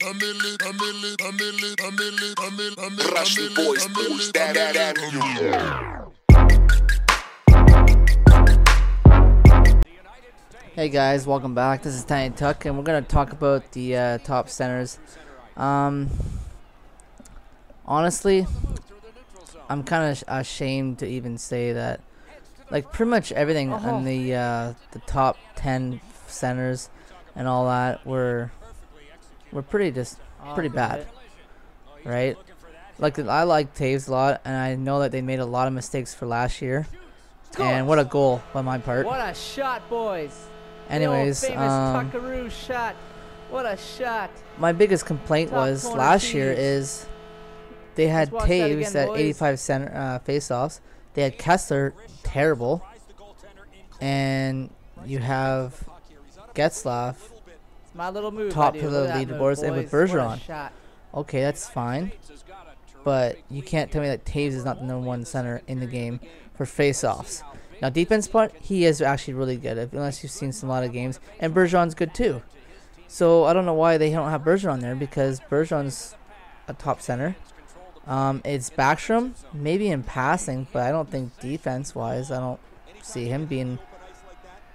boys boost that. Hey guys, welcome back. This is Tiny Tuck, and we're gonna talk about the top centers. Honestly, I'm kind of ashamed to even say that. Like pretty much everything on the top 10 centers and all that were pretty bad, right? Like I like toews a lot, and I know that they made a lot of mistakes for last year. And what a goal by my part! What a shot, boys! Anyways, famous Tuckaroo shot. What a shot! My biggest complaint was last year is they had toews at 85 center face-offs. They had Kessler, terrible, and you have Getzlaff, my little move, top of the leaderboards, and with Bergeron. Okay, that's fine, but you can't tell me that toews is not the #1 center in the game for face-offs. Now, defense part, he is actually really good, unless you've seen some lot of games, and Bergeron's good too. So I don't know why they don't have Bergeron there, because Bergeron's a top center. It's Backstrom, maybe in passing, but I don't think defense-wise, I don't see him being.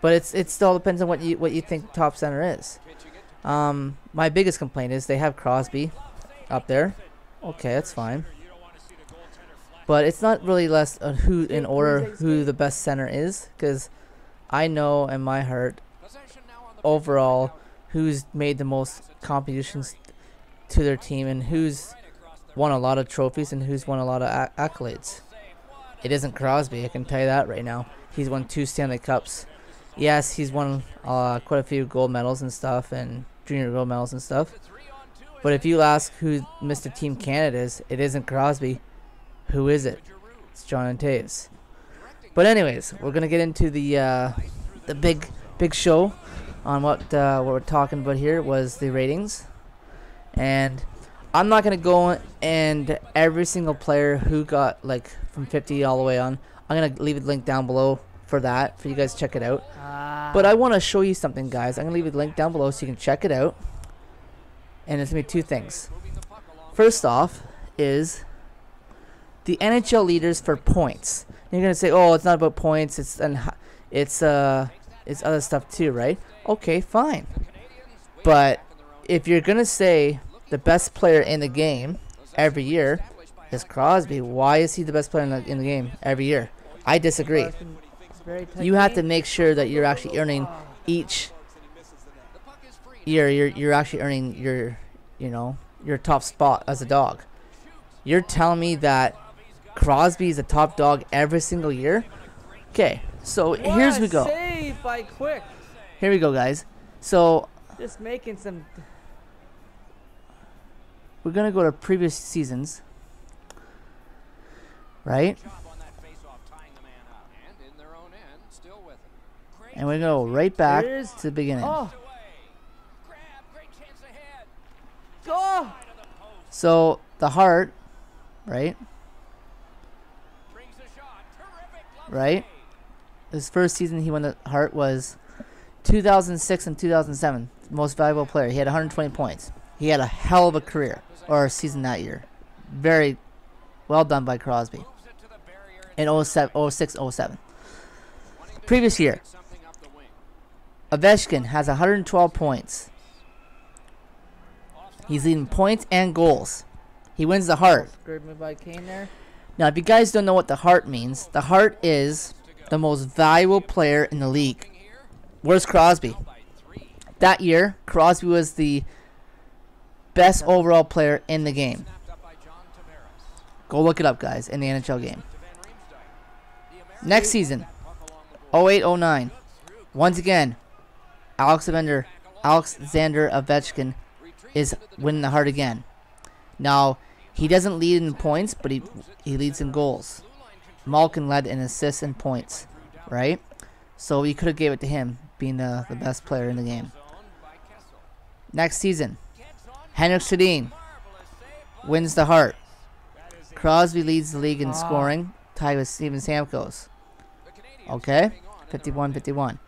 But it still depends on what you think top center is. My biggest complaint is they have Crosby up there. Okay, that's fine. But it's not really less who the best center is, because I know in my heart overall who's made the most contributions to their team and who's won a lot of trophies and who's won a lot of accolades. It isn't Crosby, I can tell you that right now. He's won 2 Stanley Cups. Yes, he's won quite a few gold medals and stuff, and junior gold medals and stuff. But if you ask who Mr. Team Canada is, it isn't Crosby. Who is it? It's John toews. But anyways, we're gonna get into the big show on what we're talking about here was the ratings, and I'm not gonna go and every single player who got like from 50 all the way on. I'm gonna leave a link down below for that for you guys to check it out. But I want to show you something, guys. I'm gonna leave a link down below so you can check it out. And it's gonna be 2 things. First off is the NHL leaders for points. And you're gonna say, "Oh, it's not about points. It's other stuff too, right?" Okay, fine. But if you're gonna say the best player in the game every year is Crosby, why is he the best player in the game every year? I disagree. You have to make sure that you're actually earning each year. You're actually earning your top spot as a dog. You're telling me that Crosby is a top dog every single year? Okay, so here we go. Save by Quick. Here we go, guys. So just making some. We're gonna go to previous seasons, right? And we're gonna go right back to the beginning. Oh. So the Hart, right? Right? His first season he won the Hart was 2006 and 2007. Most valuable player. He had 120 points. He had a hell of a career or season that year. Very well done by Crosby. In 06-07. Previous year, Ovechkin has 112 points. He's leading points and goals. He wins the Hart. Great move by Kane there. Now, if you guys don't know what the Hart means, the Hart is the most valuable player in the league. Where's Crosby? That year, Crosby was the best overall player in the game. Go look it up, guys, in the NHL game. Next season, 08-09. Once again, Alexander Ovechkin is winning the Hart again. Now, he doesn't lead in points, but he leads in goals. Malkin led in assists and points, right? So you could have gave it to him, being the best player in the game. Next season, Sedin wins the Hart. Crosby leads the league in scoring, tied with Steven Stamkos. Okay, 51-51.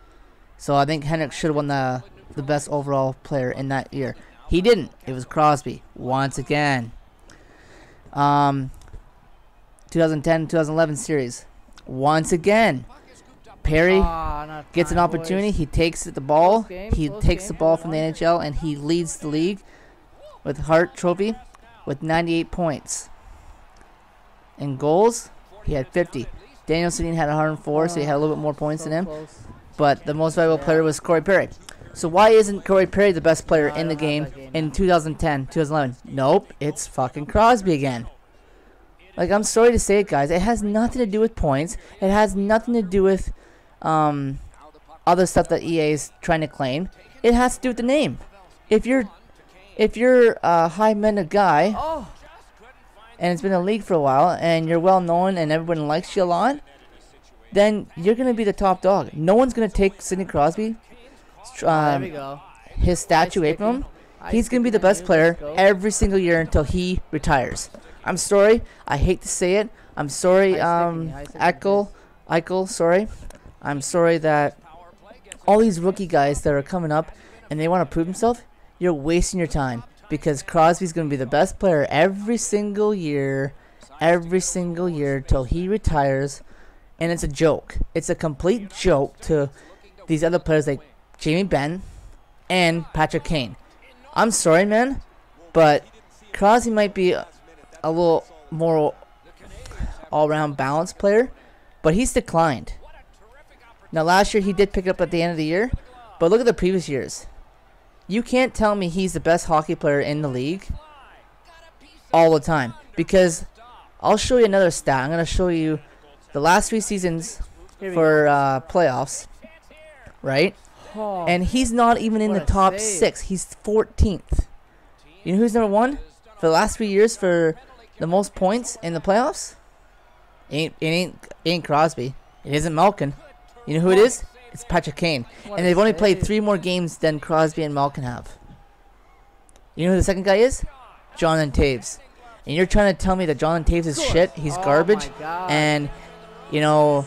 So I think Henrik should have won the best overall player in that year. He didn't. It was Crosby once again. 2010-2011 series. Once again, Perry gets an opportunity. He takes the ball. He takes the ball from the NHL, and he leads the league with Hart Trophy with 98 points. In goals, he had 50. Daniel Sedin had 104, so he had a little bit more points than him. But the most valuable player was Corey Perry. So why isn't Corey Perry the best player in the game in 2010, 2011? Nope, it's fucking Crosby again. Like, I'm sorry to say it, guys. It has nothing to do with points. It has nothing to do with other stuff that EA is trying to claim. It has to do with the name. If you're a high-minded guy, and it's been in the league for a while, and you're well-known and everyone likes you a lot, then you're going to be the top dog. No one's going to take Sidney Crosby, his statue away from him. He's going to be the best player every single year until he retires. I'm sorry. I hate to say it. I'm sorry, Eichel, sorry. I'm sorry that all these rookie guys that are coming up and they want to prove themselves, you're wasting your time, because Crosby's going to be the best player every single year till he retires, and it's a joke. It's a complete joke to these other players like benn and Patrick Kane. I'm sorry, man, but Crosby might be a little more all-around balanced player, but he's declined. Now, last year he did pick up at the end of the year, but look at the previous years. You can't tell me he's the best hockey player in the league all the time, because I'll show you another stat. I'm going to show you the last 3 seasons for playoffs, right? And he's not even in the top 6. He's 14th. You know who's number 1 for the last 3 years for the most points in the playoffs? It ain't Crosby. It isn't Malkin. You know who it is? It's Patrick Kane. And they've only played 3 more games than Crosby and Malkin have. You know who the second guy is? Jonathan Toews. And you're trying to tell me that Jonathan Toews is shit, he's garbage, and, you know,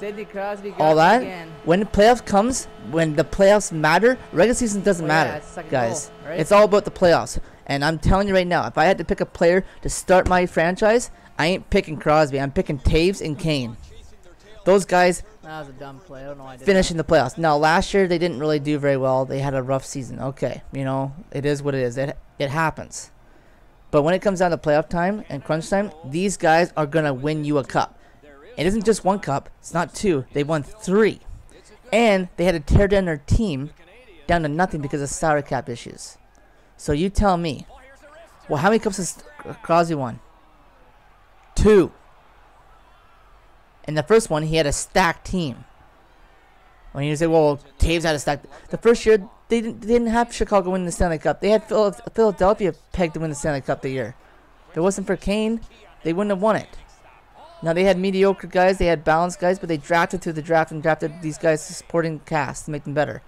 all that? When the playoffs comes, when the playoffs matter, regular season doesn't matter, guys. It's all about the playoffs. And I'm telling you right now, if I had to pick a player to start my franchise, I ain't picking Crosby. I'm picking Toews and Kane. Those guys that was a dumb play. I don't know why I did finishing the playoffs. Now, last year they didn't really do very well. They had a rough season. Okay, you know, it is what it is. It happens. But when it comes down to playoff time and crunch time, these guys are going to win you a cup. It isn't just 1 cup. It's not 2. They won 3. And they had to tear down their team down to nothing because of salary cap issues. So you tell me, well, how many cups has Crosby won? 2. And the first one, he had a stacked team. When you say, well, Toews had a stacked... The first year, they didn't have Chicago win the Stanley Cup. They had Philadelphia pegged to win the Stanley Cup the year. If it wasn't for Kane, they wouldn't have won it. Now, they had mediocre guys, they had balanced guys, but they drafted through the draft and drafted these guys to supporting cast to make them better.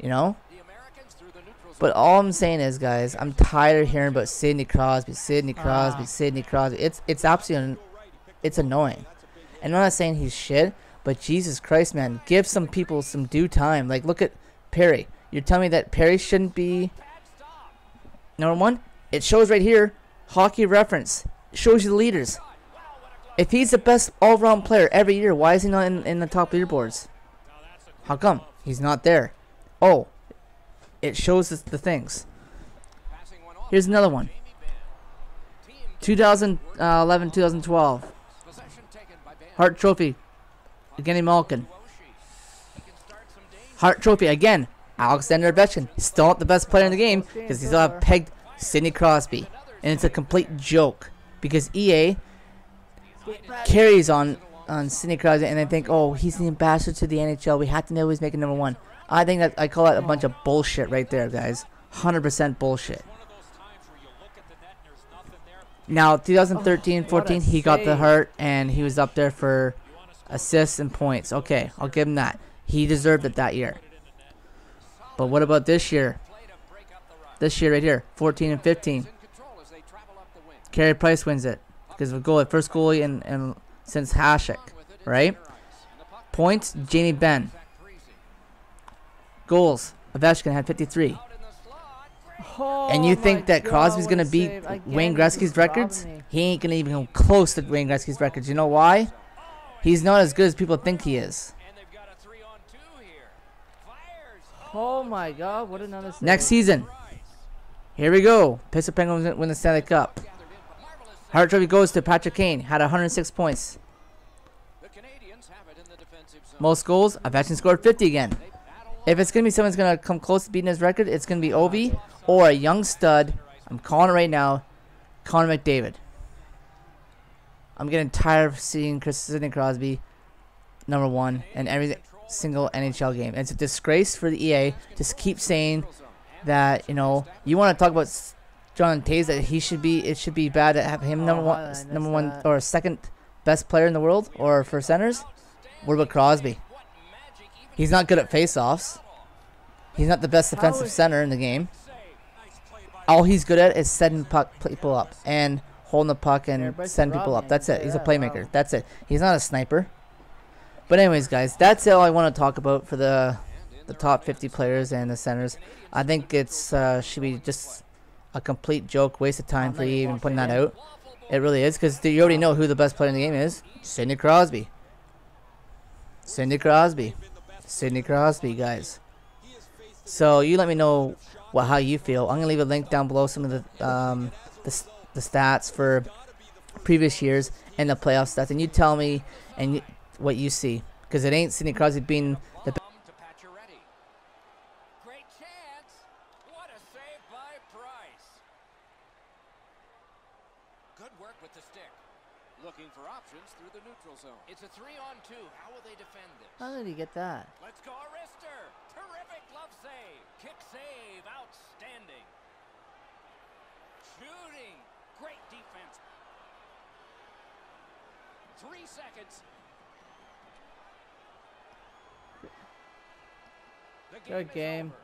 You know? But all I'm saying is, guys, I'm tired of hearing about Sidney Crosby. It's absolutely... It's annoying. And I'm not saying he's shit, but Jesus Christ, man, give some people some due time. Like, look at Perry. You're telling me that Perry shouldn't be number 1? It shows right here, Hockey Reference. It shows you the leaders. If he's the best all-round player every year, why is he not in the top leaderboards? How come? He's not there. Oh, it shows us the things. Here's another one. 2011-2012. Hart Trophy. Again, Malkin. Hart Trophy again. Alexander Ovechkin. Still not the best player in the game because he's still pegged Sidney Crosby. And it's a complete joke because EA carries on Sidney Crosby and they think, oh, he's the ambassador to the NHL. We have to know he's making number 1. I think that I call that a bunch of bullshit right there, guys. 100% bullshit. Now, 2013-14, he got the Hart, and he was up there for assists and points. Okay, I'll give him that. He deserved it that year. But what about this year? This year right here, 14 and 15. Carey Price wins it because of a goal, first goalie in since Hasek, right? Points, benn. Goals, Ovechkin had 53. Oh And you think my that God, Crosby's what going a to beat save. Again, Wayne he's Gretzky's robbing records? me. He ain't going to even come close to Wayne Gretzky's records. You know why? He's not as good as people think he is. Oh my God, what another save. Next season. Here we go. Pittsburgh Penguins win the Stanley Cup. Hart trophy goes to Patrick Kane. Had 106 points. Most goals. Ovechkin scored 50 again. If it's going to be someone's going to come close to beating his record, it's going to be Ovie or a young stud. I'm calling it right now. Connor McDavid. I'm getting tired of seeing Sidney Crosby #1 in every single NHL game. It's a disgrace for the EA to keep saying that, you know, you want to talk about John Toews, that it should be bad to have him number one or second best player in the world or for centers. What about Crosby? He's not good at face-offs. He's not the best defensive center in the game. All he's good at is setting people up and holding the puck and setting people up. That's it. He's a playmaker. That's it. He's not a sniper. But anyways, guys, that's all I want to talk about for the top 50 players and the centers. I think it's should be just a complete joke, waste of time for you even putting that out. It really is, because you already know who the best player in the game is. Sidney Crosby. Sidney Crosby. Sidney Crosby, guys. So you let me know how you feel. I'm gonna leave a link down below, some of the stats for previous years and the playoff stats, and you tell me what you see, because it ain't Sidney Crosby being the best. Great chance. What a save by Price. Good work with the stick. Looking for options through the neutral zone. It's a 3-on-2. How will they defend this? How did he get that? Let's go, Arister. Terrific glove save. Kick save. Outstanding. Shooting. Great defense. 3 seconds. Good game.